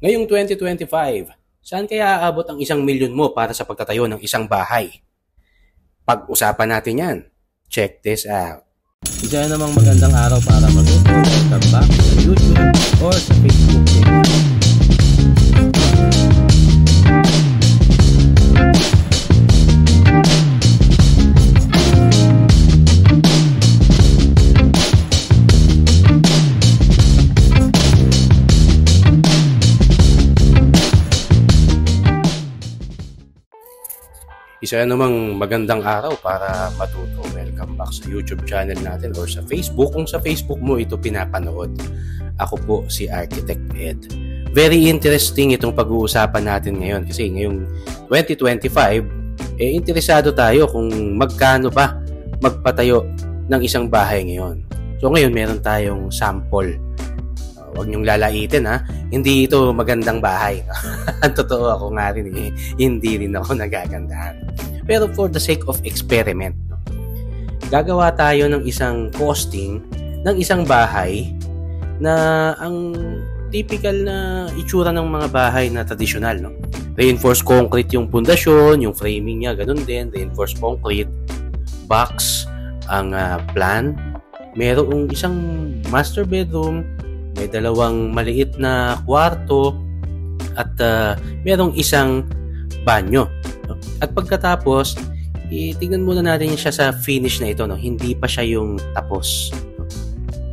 Ngayong 2025, saan kaya aabot ang 1,000,000 mo para sa pagtatayo ng isang bahay? Pag-usapan natin yan. Check this out. Isa namang magandang araw para matuto. Welcome back sa YouTube or sa Facebook page. Isa namang magandang araw para matuto. Welcome back sa YouTube channel natin or sa Facebook kung sa Facebook mo ito pinapanood. Ako po si Architect Ed. Very interesting itong pag-uusapan natin ngayon kasi ngayong 2025, interesado tayo kung magkano ba magpatayo ng isang bahay ngayon. So ngayon meron tayong sample. Huwag niyong lalaitin ha. Hindi ito magandang bahay. Ang totoo ako nga rin hindi rin ako nagagandahan. Pero for the sake of experiment, gagawa tayo ng isang costing ng isang bahay na ang typical na itsura ng mga bahay na tradisyonal. No? Reinforced concrete yung pundasyon, yung framing niya, ganun din. Reinforced concrete, box, ang plan. Merong isang master bedroom, may dalawang maliit na kwarto at merong isang banyo. At pagkatapos, tingnan muna natin siya sa finish na ito. No? Hindi pa siya yung tapos.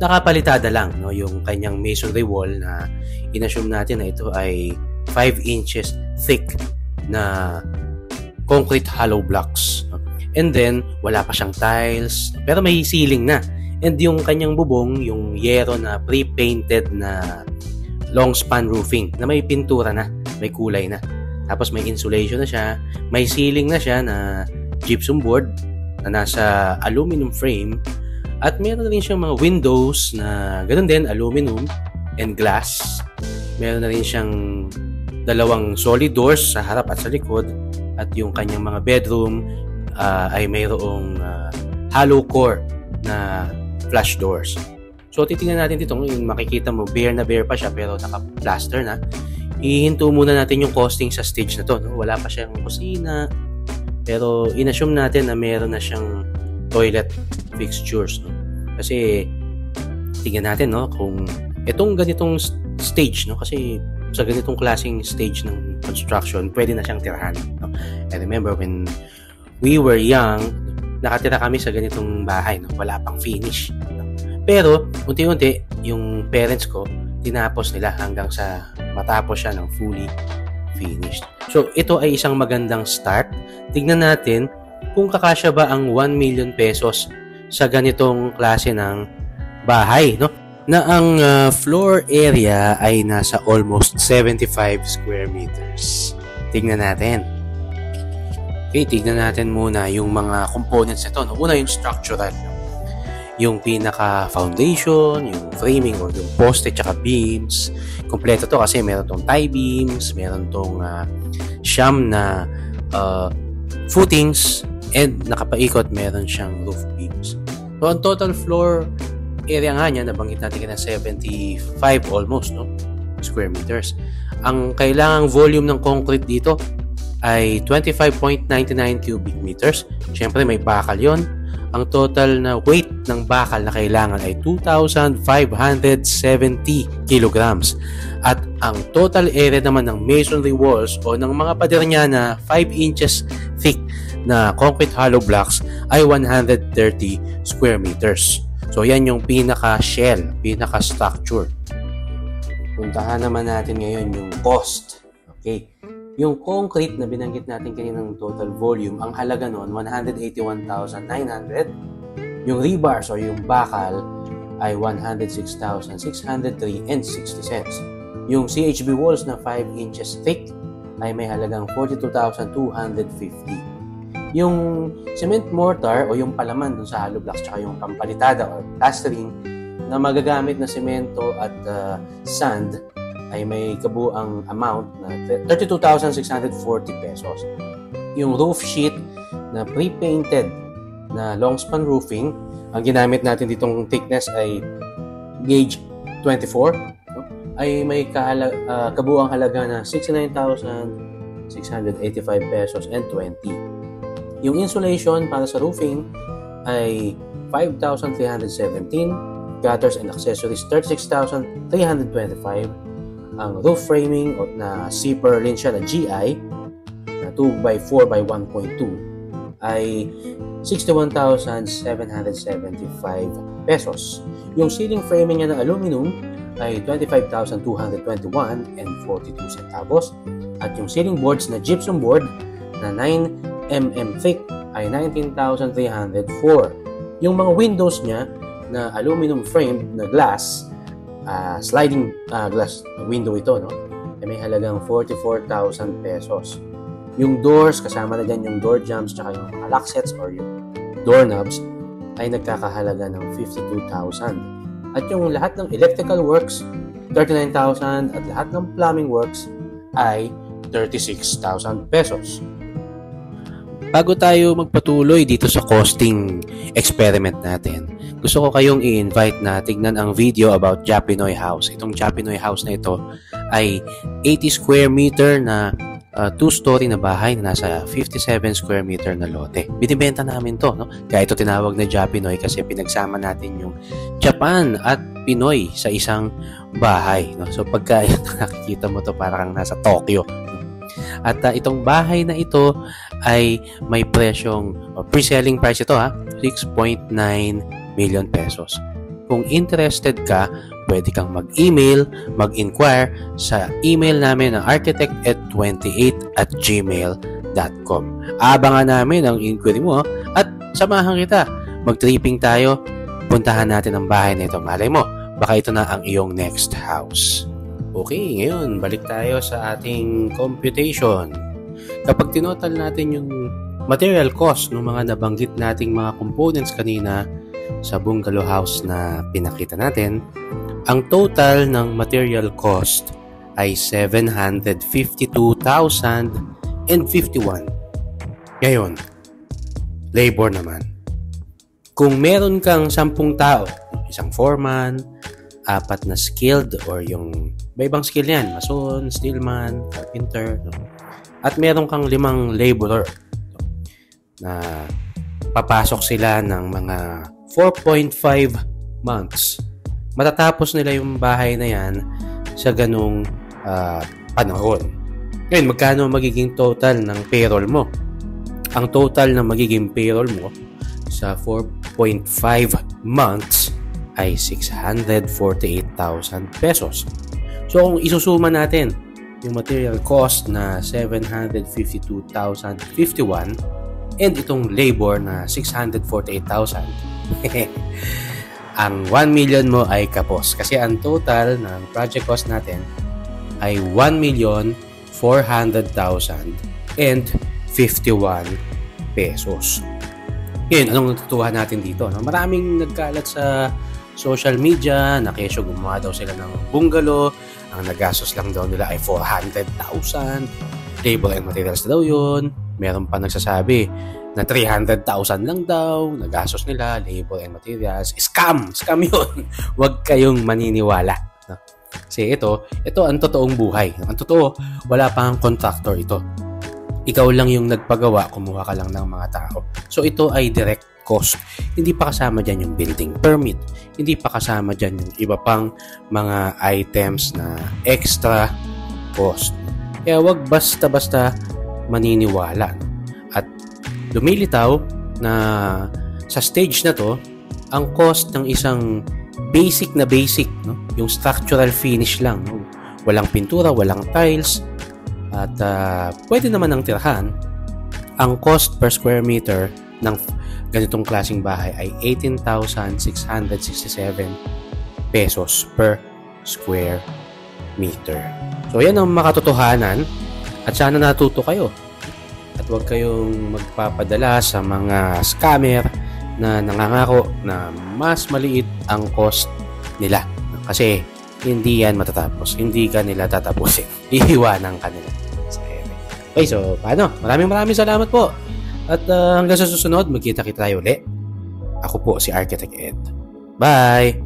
Nakapalitada lang no? Yung kanyang masonry wall na inassume natin na ito ay 5 inches thick na concrete hollow blocks. No? And then, wala pa siyang tiles, pero may ceiling na. And yung kanyang bubong, yung yero na pre-painted na long span roofing na may pintura na, may kulay na. Tapos may insulation na siya, may ceiling na siya na gypsum board na nasa aluminum frame at meron na rin siyang mga windows na ganoon din, aluminum and glass. Meron na rin siyang dalawang solid doors sa harap at sa likod at yung kanyang mga bedroom ay mayroong hollow core na flush doors. So, titingnan natin dito. Yung makikita mo, bare na bare pa siya pero naka-plaster na. Ihinto muna natin yung costing sa stage na to. No? Wala pa siyang kusina. Pero, inassume natin na meron na siyang toilet fixtures. No? Kasi, tingnan natin no? Kung itong ganitong stage, no? Kasi sa ganitong klaseng stage ng construction, pwede na siyang tirahan. No? I remember when we were young, nakatira kami sa ganitong bahay, no? Wala pang finish. No? Pero, unti-unti, yung parents ko, tinapos nila hanggang sa matapos siya ng fully finished. So, ito ay isang magandang start. Tignan natin kung kakasya ba ang 1,000,000 pesos sa ganitong klase ng bahay, no? Na ang floor area ay nasa almost 75 square meters. Tignan natin. Okay, tignan natin muna yung mga components nito. No? Una yung structural. Yung pinaka-foundation, yung framing or yung poste tsaka beams. Kompleto to kasi meron tong tie beams, meron tong siyam na footings, and nakapaikot meron siyang roof beams. So, ang total floor area nga niya, nabanggit natin na 75 almost, no? Square meters. Ang kailangang volume ng concrete dito ay 25.99 cubic meters. Siyempre may bakal yon. Ang total na weight ng bakal na kailangan ay 2,570 kilograms. At ang total area naman ng masonry walls o ng mga pader niya na 5 inches thick na concrete hollow blocks ay 130 square meters. So yan yung pinaka-shell, pinaka-structure. Puntahan naman natin ngayon yung cost. Okay. Yung concrete na binanggit natin kanina ng total volume, ang halaga nun, 181,900. Yung rebars o yung bakal ay 106,603.60 cents. Yung CHB walls na 5 inches thick ay may halagang 42,250. Yung cement mortar o yung palaman dun sa hollow blocks tsaka yung pampalitada or plastering na magagamit na semento at sand ay may kabuang amount na 32,640 pesos. Yung roof sheet na pre-painted na long span roofing, ang ginamit natin ditong thickness ay gauge 24. No? ay may kabuuang halaga na 69,685 pesos and 20. Yung insulation para sa roofing ay 5,317, gutters and accessories 36,325, ang roof framing na zipper rin siya na GI na 2x4 by 1.2 ay 61,775 pesos. Yung ceiling framing niya ng aluminum ay 25,221 and 42 centavos, at yung ceiling boards na gypsum board na 9mm thick ay 19,304. Yung mga windows niya na aluminum framed na glass, sliding glass window ito, no? Ay may halagang 44,000 pesos. Yung doors, kasama na dyan yung door jambs tsaka yung lock sets or yung doorknobs ay nagkakahalaga ng 52,000. At yung lahat ng electrical works, 39,000, at lahat ng plumbing works ay 36,000 pesos. Bago tayo magpatuloy dito sa costing experiment natin, gusto ko kayong i-invite na tignan ang video about Japinoy House. Itong Japinoy House na ito ay 80 square meter na 2-story na bahay na nasa 57 square meter na lote. Binibenta namin to, no? Kaya ito tinawag na Japinoy kasi pinagsama natin yung Japan at Pinoy sa isang bahay, no? So pagka nakikita mo to parang nasa Tokyo. At itong bahay na ito ay may presyong pre-selling price ito 6.9 million pesos. Kung interested ka, pwede kang mag-email, mag-inquire sa email namin na architect@28@gmail.com. Abangan namin ang inquiry mo at samahan kita. Mag-tripping tayo, puntahan natin ang bahay na ito. Malay mo, baka ito na ang iyong next house. Okay, ngayon, balik tayo sa ating computation. Kapag tinotal natin yung material cost ng mga nabanggit nating mga components kanina sa bungalow house na pinakita natin, ang total ng material cost ay 752,051. Ngayon, labor naman. Kung meron kang 10 tao, isang foreman, 4 na skilled or yung ibang skill yan, mason, steelman, carpenter, no? At meron kang 5 laborer, no? Na papasok sila ng mga 4.5 months. Matatapos nila yung bahay na yan sa ganung panahon. Ngayon, magkano magiging total ng payroll mo? Ang total na magiging payroll mo sa 4.5 months ay 648,000 pesos. So, kung isusuma natin yung material cost na 752,051 and itong labor na 648,000, ang 1 million mo ay kapos. Kasi ang total ng project cost natin ay 1,400,051 pesos. Ngayon, anong natutuhan natin dito? No? Maraming nagkalat sa social media na kesyo gumawa daw sila ng bungalow. Ang nagastos lang daw nila ay 400,000. Labor and materials daw yun. Meron pa nagsasabi na 300,000 lang daw nagastos nila, labor and materials. Scam yun. Huwag kayong maniniwala. Kasi ito ang totoong buhay. Ang totoo, wala pang contractor ito. Ikaw lang yung nagpagawa, kumuha ka lang ng mga tao. So ito ay direct cost. Hindi pa kasama dyan yung building permit. Hindi pa kasama dyan yung iba pang mga items na extra cost. Kaya wag basta-basta maniniwala. At lumilitaw na sa stage na to, ang cost ng isang basic, no? Yung structural finish lang, no? Walang pintura, walang tiles, at pwede naman ang tirahan. Ang cost per square meter ng ganitong klaseng bahay ay 18,667 pesos per square meter. So yan ang makatotohanan, at sana natuto kayo. At huwag kayong magpapadala sa mga scammer na nangangako na mas maliit ang cost nila. Kasi hindi yan matatapos. Hindi ka nila tatapusin. Iiwanan ka nila. Okay, so paano? Maraming salamat po. At hanggang sa susunod, magkita-kita tayo ulit. Ako po si Architect Ed. Bye!